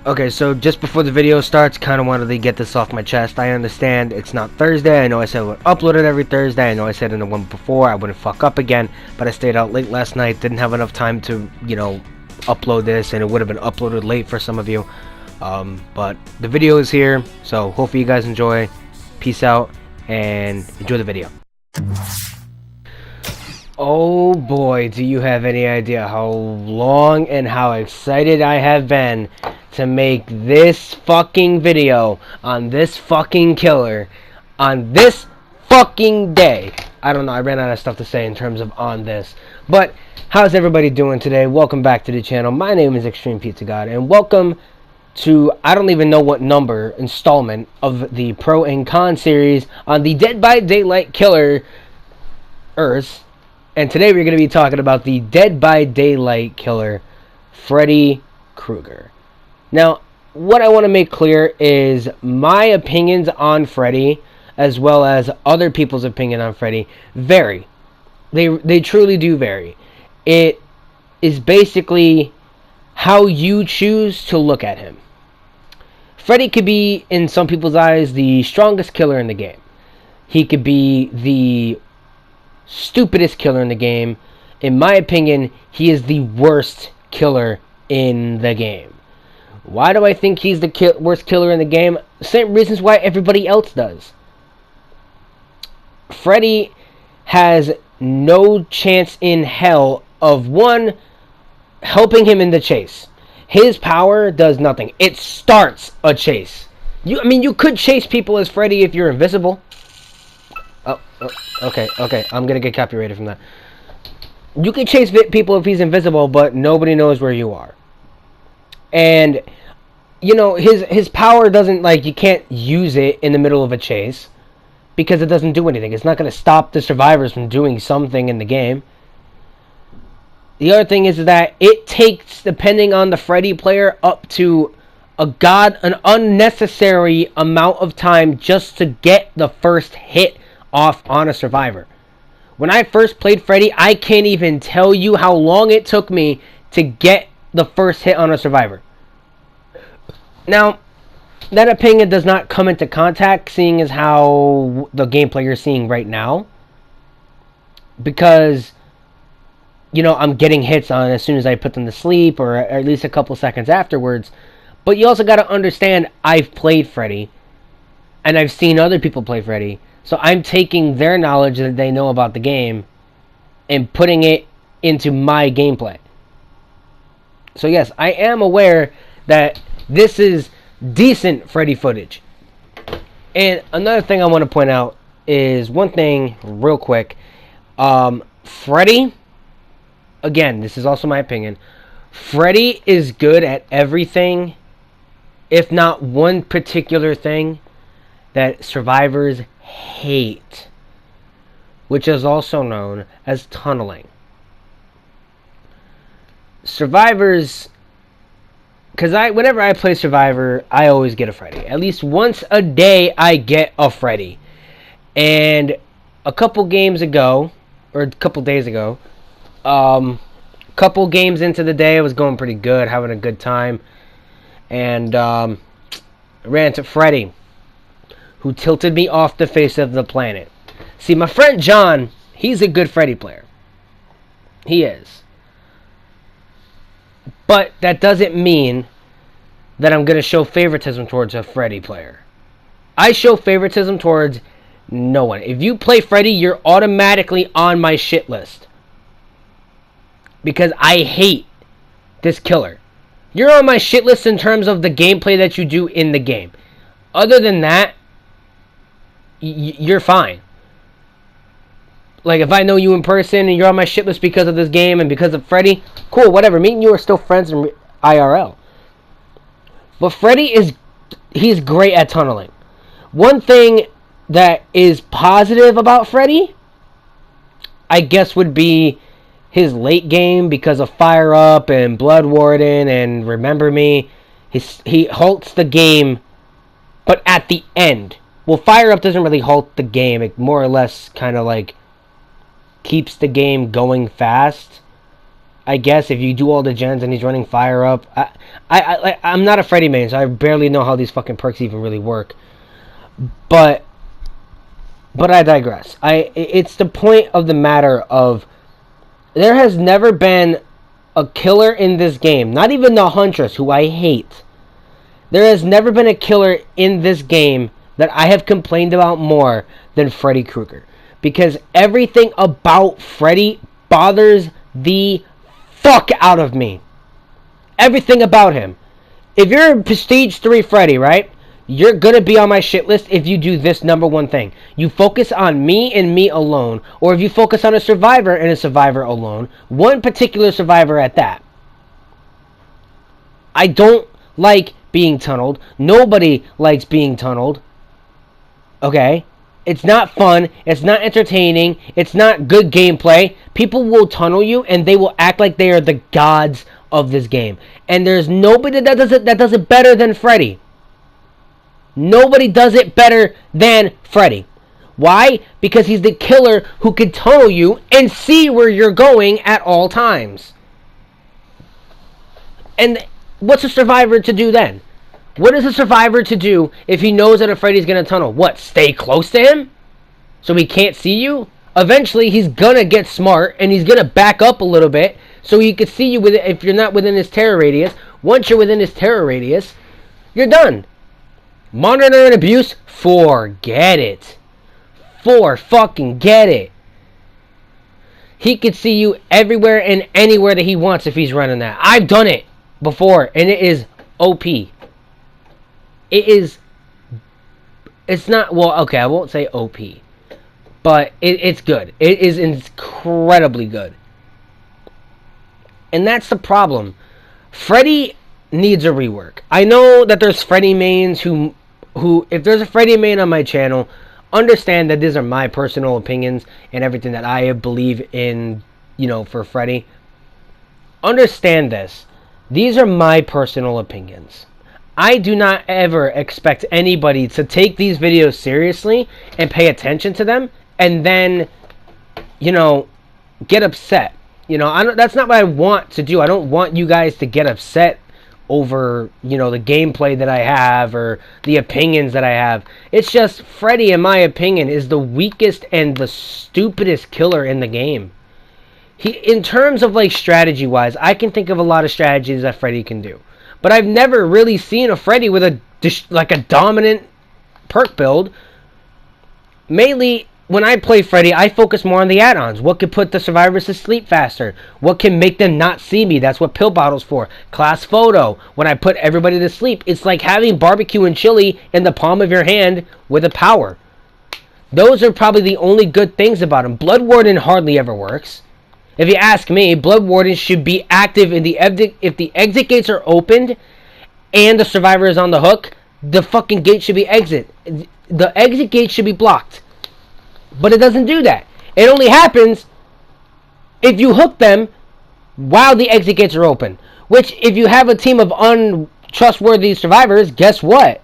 Okay, so just before the video starts, kind of wanted to get this off my chest. I understand it's not Thursday. I know I said I would upload it every Thursday. I know I said in the one before I wouldn't fuck up again, but I stayed out late last night. Didn't have enough time to, upload this, and it would have been uploaded late for some of you. But the video is here, so hopefully you guys enjoy. Peace out, and enjoy the video. Oh boy, do you have any idea how long and how excited I have been to make this fucking video on this fucking killer on this fucking day. I don't know, I ran out of stuff to say in terms of on this. But how's everybody doing today? Welcome back to the channel. My name is Extreme Pizza God, and welcome to, I don't even know what number, installment of the Pro and Con series on the Dead by Daylight killer Earth. And today we're going to be talking about the Dead by Daylight killer, Freddy Krueger. Now, what I want to make clear is my opinions on Freddy, as well as other people's opinion on Freddy, vary. They truly do vary. It is basically how you choose to look at him. Freddy could be, in some people's eyes, the strongest killer in the game. He could be the stupidest killer in the game. In my opinion, he is the worst killer in the game. Why do I think he's the worst killer in the game? Same reasons why everybody else does. Freddy has no chance in hell of, one, helping him in the chase. His power does nothing. It starts a chase. You could chase people as Freddy if you're invisible. Okay, I'm gonna get copyrighted from that. You can chase people if he's invisible, but nobody knows where you are. And, his power doesn't, you can't use it in the middle of a chase, because it doesn't do anything. It's not gonna stop the survivors from doing something in the game. The other thing is that it takes, depending on the Freddy player, up to an unnecessary amount of time just to get the first hit off on a survivor. When I first played Freddy, I can't even tell you how long it took me to get the first hit on a survivor. Now, that opinion does not come into contact, seeing as how the gameplay you're seeing right now, because I'm getting hits on as soon as I put them to sleep, or at least a couple seconds afterwards. But you also got to understand, I've played Freddy, and I've seen other people play Freddy. So I'm taking their knowledge that they know about the game and putting it into my gameplay. So yes, I am aware that this is decent Freddy footage. And another thing I want to point out is one thing real quick. Freddy, again, this is also my opinion. Freddy is good at everything, if not one particular thing that survivors hate, which is also known as tunneling. Survivors, because whenever I play Survivor, I always get a Freddy. At least once a day, I get a Freddy. And a couple games ago, or a couple days ago, couple games into the day, I was going pretty good, having a good time, and ran into Freddy, who tilted me off the face of the planet. See, my friend John, he's a good Freddy player. He is. But that doesn't mean that I'm going to show favoritism towards a Freddy player. I show favoritism towards no one. If you play Freddy, you're automatically on my shit list. Because I hate this killer. You're on my shit list in terms of the gameplay that you do in the game. Other than that, you're fine. Like, if I know you in person and you're on my shit list because of this game and because of Freddy, cool, whatever. Me and you are still friends in IRL. But Freddy he's great at tunneling. One thing that is positive about Freddy, I guess, would be his late game because of Fire Up and Blood Warden and Remember Me. He halts the game, but at the end. Well, Fire Up doesn't really halt the game. It more or less kind of keeps the game going fast. I guess if you do all the gens and he's running fire up, I'm not a Freddy main, so I barely know how these fucking perks even really work. But I digress. It's the point of the matter of there has never been a killer in this game, not even the Huntress, who I hate. There has never been a killer in this game that I have complained about more than Freddy Krueger. Because everything about Freddy bothers the fuck out of me. Everything about him. If you're a Prestige 3 Freddy, right? You're gonna be on my shit list if you do this number one thing. You focus on me and me alone. Or if you focus on a survivor and a survivor alone. One particular survivor at that. I don't like being tunneled. Nobody likes being tunneled. Okay? It's not fun. It's not entertaining. It's not good gameplay. People will tunnel you and they will act like they are the gods of this game. And there's nobody that does it better than Freddy. Nobody does it better than Freddy. Why? Because he's the killer who can tunnel you and see where you're going at all times. And what's a survivor to do then? What is a survivor to do if he knows that a Freddy's going to tunnel? What? Stay close to him? So he can't see you? Eventually, he's going to get smart, and he's going to back up a little bit so he can see you with it if you're not within his terror radius. Once you're within his terror radius, you're done. Monitor and abuse? Forget it. Fucking get it. He could see you everywhere and anywhere that he wants if he's running that. I've done it before, and it is OP. It's not, well, okay, I won't say OP, but it's good. It is incredibly good. And that's the problem. Freddy needs a rework. I know that there's Freddy mains who, if there's a Freddy main on my channel, understand that these are my personal opinions and everything that I believe in, for Freddy. Understand this. These are my personal opinions. I do not ever expect anybody to take these videos seriously and pay attention to them and then, get upset. That's not what I want to do. I don't want you guys to get upset over, the gameplay that I have or the opinions that I have. It's just Freddy, in my opinion, is the weakest and the stupidest killer in the game. In terms of, strategy-wise, I can think of a lot of strategies that Freddy can do. But I've never really seen a Freddy with a dominant perk build. Mainly, when I play Freddy, I focus more on the add-ons. What could put the survivors to sleep faster? What can make them not see me? That's what pill bottle's for. Class photo. When I put everybody to sleep, it's like having barbecue and chili in the palm of your hand with a power. Those are probably the only good things about him. Blood Warden hardly ever works. If you ask me, Blood Warden should be active in if the exit gates are opened and the survivor is on the hook, the fucking gate should be the exit gate should be blocked. But it doesn't do that. It only happens if you hook them while the exit gates are open. Which, if you have a team of untrustworthy survivors, guess what?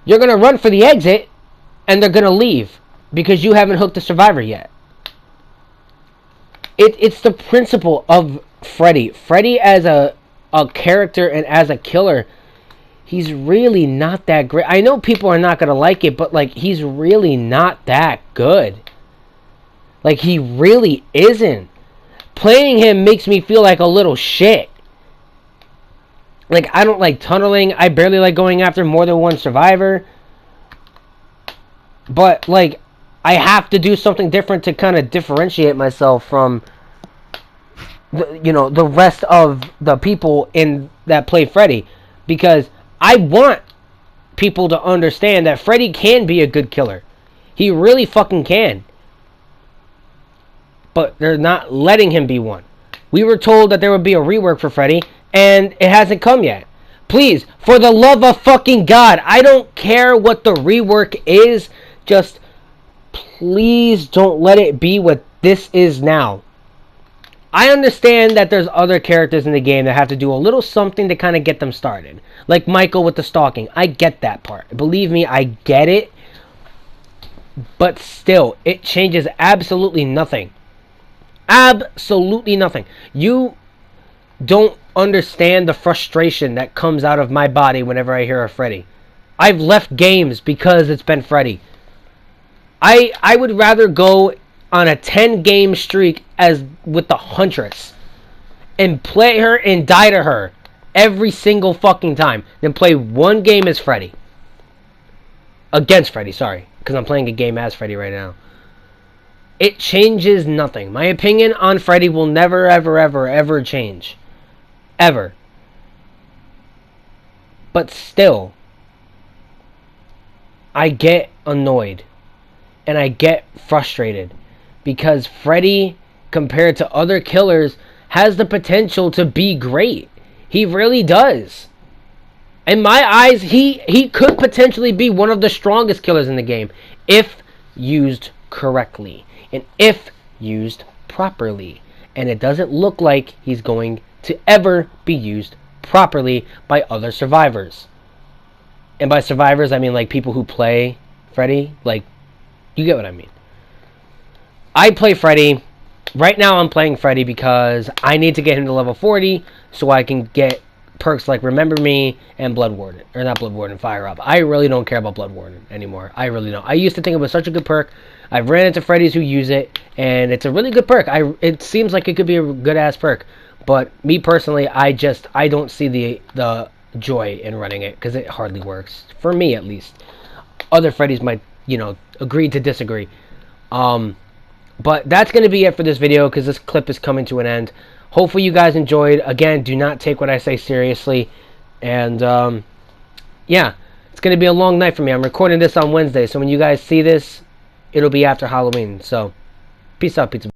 You're going to run for the exit and they're going to leave because you haven't hooked the survivor yet. It's the principle of Freddy. Freddy as a character and as a killer, he's really not that great. I know people are not going to like it, but, he's really not that good. He really isn't. Playing him makes me feel like a little shit. I don't like tunneling. I barely like going after more than one survivor. But, I have to do something different to kind of differentiate myself from the rest of the people that play Freddy, because I want people to understand that Freddy can be a good killer. He really fucking can. But they're not letting him be one. We were told that there would be a rework for Freddy, and it hasn't come yet. Please, for the love of fucking God, I don't care what the rework is, just please don't let it be what this is now. I understand that there's other characters in the game that have to do a little something to kind of get them started. Like Michael with the stalking. I get that part. Believe me, I get it. But still, it changes absolutely nothing. Absolutely nothing. You don't understand the frustration that comes out of my body whenever I hear a Freddy. I've left games because it's been Freddy. I would rather go on a 10-game streak as with the Huntress and play her and die to her every single fucking time than play one game as Freddy. Against Freddy, sorry. Because I'm playing a game as Freddy right now. It changes nothing. My opinion on Freddy will never, ever, ever, ever change. Ever. But still, I get annoyed. And I get frustrated. Because Freddy, compared to other killers, has the potential to be great. He really does. In my eyes, he could potentially be one of the strongest killers in the game. If used correctly. And if used properly. And it doesn't look like he's going to ever be used properly by other survivors. And by survivors, I mean like people who play Freddy. Like, you get what I mean. I play Freddy. Right now I'm playing Freddy because I need to get him to level 40 so I can get perks like Remember Me and Blood Warden. Or not Blood Warden, Fire Up. I really don't care about Blood Warden anymore. I really don't. I used to think it was such a good perk. I've ran into Freddys who use it, and it's a really good perk. It seems like it could be a good-ass perk. But me personally, I don't see the joy in running it because it hardly works. For me, at least. Other Freddys might, agree to disagree. But that's going to be it for this video because this clip is coming to an end. Hopefully you guys enjoyed. Again, do not take what I say seriously. And, yeah, it's going to be a long night for me. I'm recording this on Wednesday, so when you guys see this, it'll be after Halloween. So, peace out, pizza.